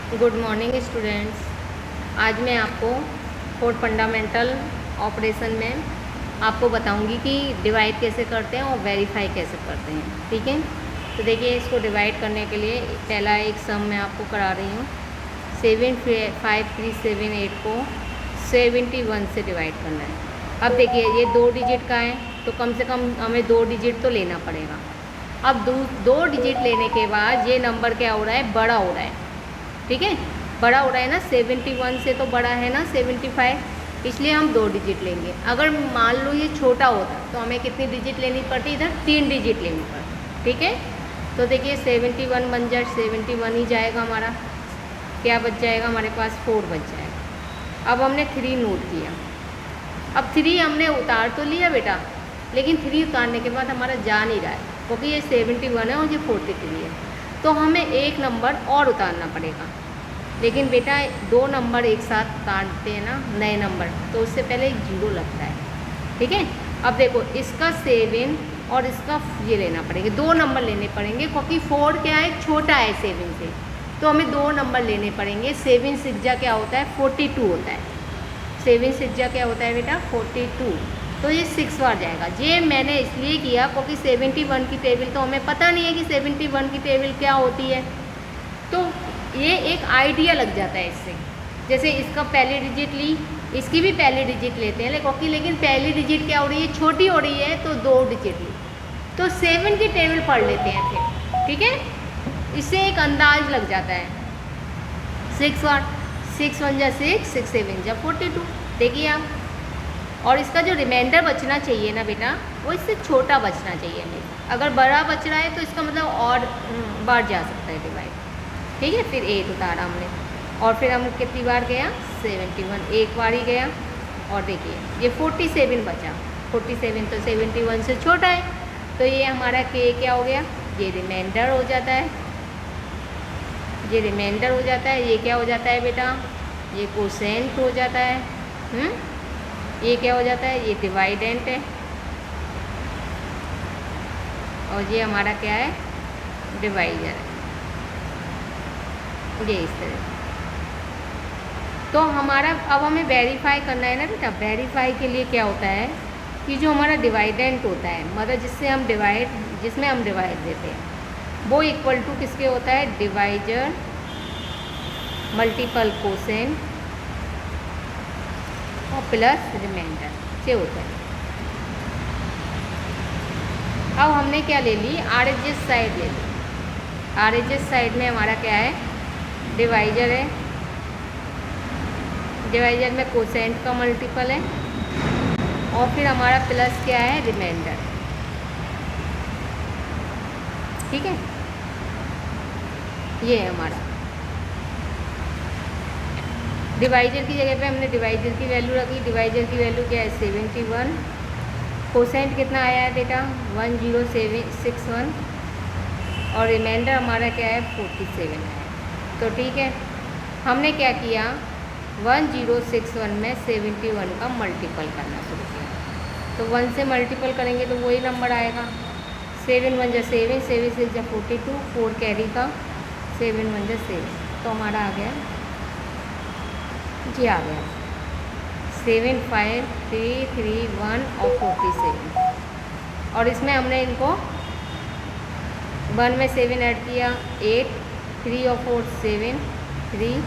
Good morning students. आज मैं आपको फोर्थ फंडामेंटल ऑपरेशन में आपको बताऊंगी कि डिवाइड कैसे करते हैं और वेरीफाई कैसे करते हैं। ठीक है, तो देखिए इसको डिवाइड करने के लिए पहला एक सम मैं आपको करा रही हूँ। 75378 को 71 से डिवाइड करना है। अब देखिए ये 2 डिजिट का है तो कम से कम हमें 2 डिजिट तो लेना पड़ेगा। अब दो डिजिट लेने के बाद ये नंबर क्या हो रहा है, बड़ा हो रहा है। ठीक है, बड़ा हो रहा है ना, 71 से तो बड़ा है ना 75, इसलिए हम 2 डिजिट लेंगे। अगर मान लो ये छोटा होता तो हमें कितनी डिजिट लेनी पड़ती, इधर 3 डिजिट लेनी पड़ती। ठीक है, तो देखिए 71 बन जाए, 71 ही जाएगा हमारा। क्या बच जाएगा हमारे पास, 4 बच जाएगा। अब हमने 3 नोट किया। अब 3 हमने उतार तो लिया बेटा, लेकिन 3 उतारने के बाद हमारा जा नहीं रहा है क्योंकि ये 71 है और ये 43 है, तो हमें एक नंबर और उतारना पड़ेगा। लेकिन बेटा 2 नंबर एक साथ उतारते हैं ना, नए नंबर, तो उससे पहले एक 0 लगता है। ठीक है, अब देखो इसका 7 और इसका ये लेना पड़ेगा, 2 नंबर लेने पड़ेंगे क्योंकि 4 क्या है, छोटा है 7 से, तो हमें 2 नंबर लेने पड़ेंगे। 7 सिक्जा क्या होता है, 42 होता है। 7 सिक्जा क्या होता है बेटा, 42, तो ये 6 बार जाएगा। ये मैंने इसलिए किया क्योंकि 71 की टेबल तो हमें पता नहीं है कि 71 की टेबल क्या होती है, तो ये एक आइडिया लग जाता है इससे। जैसे इसका पहली डिजिट ली, इसकी भी पहली डिजिट लेते हैं लेकिन पहली डिजिट क्या हो रही है, छोटी हो रही है, तो 2 डिजिट ली, तो 7 की टेबल पढ़ लेते हैं फिर। ठीक है, इससे एक अंदाज लग जाता है। 6 बार, 6 1 जा 6, 6 7 जा 42। देखिए आप, और इसका जो रिमाइंडर बचना चाहिए ना बेटा, वो इससे छोटा बचना चाहिए हमें। अगर बड़ा बच रहा है तो इसका मतलब और बार जा सकता है डिवाइड। ठीक है, फिर 8 उतारा हमने, और फिर हम कितनी बार गया, 71, एक बार ही गया। और देखिए ये 47 बचा, 47 तो 71 से छोटा है, तो ये हमारा के क्या हो गया, ये रिमाइंडर हो जाता है। ये रिमाइंडर हो जाता है, ये क्या हो जाता है बेटा, ये कोसेंट हो जाता है। ये क्या हो जाता है, ये डिवाइडेंट है, और ये हमारा क्या है, डिवाइजर है। ये इस तरह। तो हमारा अब हमें वेरीफाई करना है ना बेटा। वेरीफाई के लिए क्या होता है कि जो हमारा डिवाइडेंट होता है, मतलब जिसमें हम डिवाइड देते हैं, वो इक्वल टू किसके होता है, डिवाइजर मल्टीपल कोसेंट और प्लस रिमाइंडर से होता है। अब हमने क्या ले ली, आरएचएस साइड ले ली। आरएचएस साइड में हमारा क्या है, डिवाइजर है। डिवाइजर में कोसेंट का मल्टीपल है, और फिर हमारा प्लस क्या है, रिमाइंडर। ठीक है, ये है हमारा डिवाइजर की जगह पे हमने डिवाइजर की वैल्यू रखी। डिवाइजर की वैल्यू क्या है, 71। कोसेंट कितना आया है बेटा, 10761, और रिमाइंडर हमारा क्या है, 47 है। तो ठीक है, हमने क्या किया, 1061 में 71 का मल्टीपल करना शुरू किया। तो 1 से मल्टीपल करेंगे तो वही नंबर आएगा। 7 1 जा 7, 7 6 जा 42, 4 कैरी का, 7 1 जा 7, तो हमारा आ गया, जी आ गया 7 5 3 3 1 और 47। और इसमें हमने इनको 1 में 7 ऐड किया, 8, 3 और 4 7, 3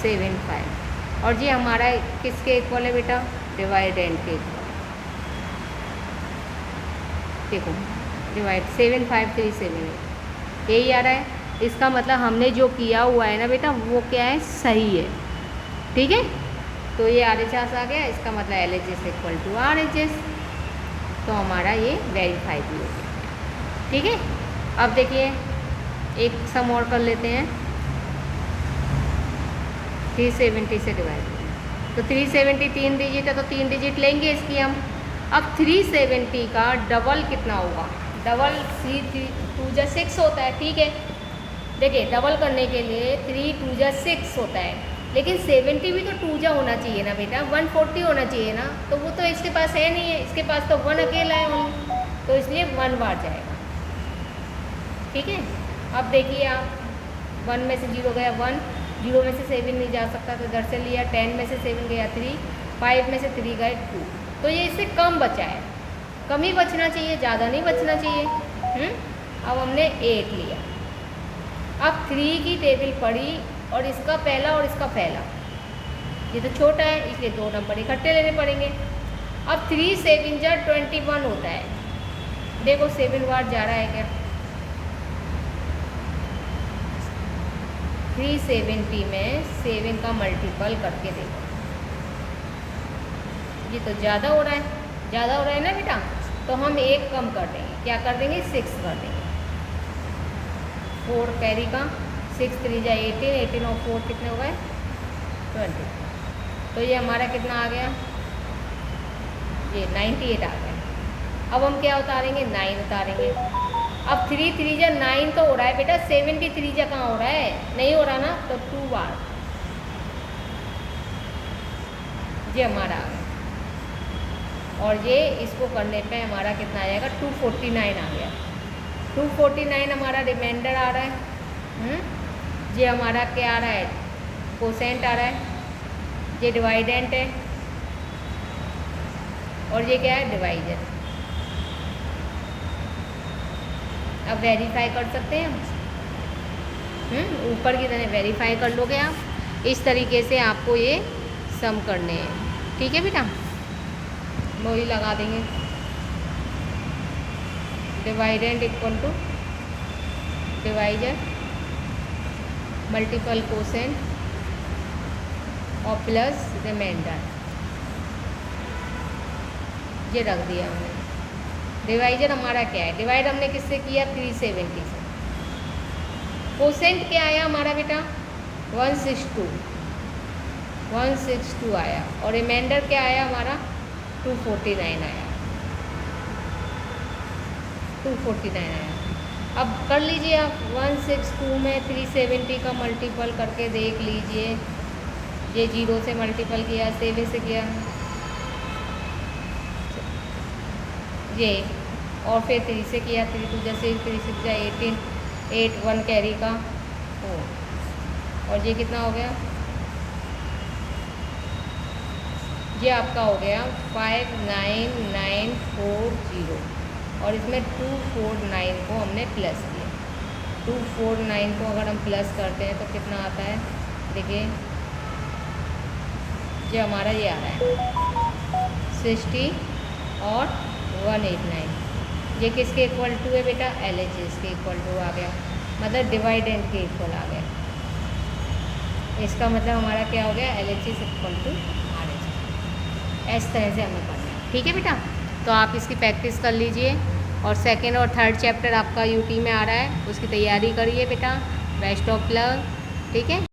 7 5, और ये हमारा किसके इक्वल है बेटा, डिवाइडेंट के इक्वल। देखो डिवाइड 7 5 3 7 8, यही आ रहा है। इसका मतलब हमने जो किया हुआ है ना बेटा, वो क्या है, सही है। ठीक है, तो ये RHS आ गया, इसका मतलब LHS इक्वल टू RHS, तो हमारा ये वेरीफाई भी हो गया। ठीक है, अब देखिए एक सम और कर लेते हैं। 370 से डिवाइड, तो 370 3 डिजिट है, तो 3 डिजिट लेंगे इसकी हम। अब 370 का डबल कितना होगा, डबल 3 2 जा 6 होता है। ठीक है, देखिए डबल करने के लिए 3 2 जा 6 होता है, लेकिन 70 भी तो 2 जा होना चाहिए ना बेटा, 140 होना चाहिए ना, तो वो तो इसके पास है नहीं है, इसके पास तो 1 अकेला है ओनली, तो इसलिए 1 बार जाएगा। ठीक है, अब देखिए आप 1 में से 0 गया 1, 0 में से 7 नहीं जा सकता तो इधर से लिया, 10 में से 7 गया 3, 5 में से 3 गए 2, तो ये इससे कम बचा है, कम ही बचना चाहिए, ज़्यादा नहीं बचना चाहिए। अब हमने 8 लिया, अब 3 की टेबल पड़ी और इसका पहला और इसका पहला, ये तो छोटा है इसलिए 2 नंबर इकट्ठे लेने पड़ेंगे। अब 3 7 जा 21 होता है, देखो 7 बार जा रहा है क्या, 370 में 7 का मल्टीपल करके देखो, ये तो ज़्यादा हो रहा है, ज़्यादा हो रहा है ना बेटा, तो हम एक कम कर देंगे, क्या कर देंगे 6 कर देंगे, 4 कैरी का, 6 3 जा 18, 18 और 4 कितने हो गए 20, तो ये हमारा कितना आ गया, ये 98 आ गया। अब हम क्या उतारेंगे 9 उतारेंगे। अब 3 3 जा 9 तो हो रहा है बेटा, 73 जा कहाँ हो रहा है, नहीं हो रहा ना, तो 2 बार ये हमारा आ गया, और ये इसको करने पे हमारा कितना आ जाएगा 249 आ गया, 249 हमारा रिमाइंडर आ रहा है। ये हमारा क्या आ रहा है, कोसेंट आ रहा है, ये डिवाइडेंट है, और ये क्या है डिवाइजर। अब वेरीफाई कर सकते हैं हम, ऊपर की तरह वेरीफाई कर लोगे आप, इस तरीके से आपको ये सम करने हैं, ठीक है बेटा, वही लगा देंगे, dividend equal to divisor multiple quotient और प्लस रिमाइंडर, ये रख दिया हमने। डिवाइजर हमारा क्या है, डिवाइड हमने किससे किया 370 से, कोसेंट क्या आया हमारा बेटा 162 आया, और रिमाइंडर क्या आया हमारा 249 आया, 249 आया। अब कर लीजिए आप 162 में 370 का मल्टीपल करके देख लीजिए, ये 0 से मल्टीपल किया, 7 से किया, ये और फिर 3 से किया, 3 2 जैसे 3 6 जा 18, 8 1 कैरी का हो, और ये कितना हो गया, ये आपका हो गया 59940, और इसमें 249 को हमने प्लस किया, 249 को अगर हम प्लस करते हैं तो कितना आता है, देखिए ये हमारा ये आ रहा है 60 और 189, ये किसके इक्वल टू है बेटा LHS के इक्वल टू आ गया, मतलब डिवाइडेंट के इक्वल आ गया, इसका मतलब हमारा क्या हो गया LHS इक्वल टू RHS, इस तरह से हमें करना है, ठीक है बेटा। तो आप इसकी प्रैक्टिस कर लीजिए, और सेकेंड और थर्ड चैप्टर आपका UT में आ रहा है, उसकी तैयारी करिए बेटा, बेस्ट ऑफ लक, ठीक है।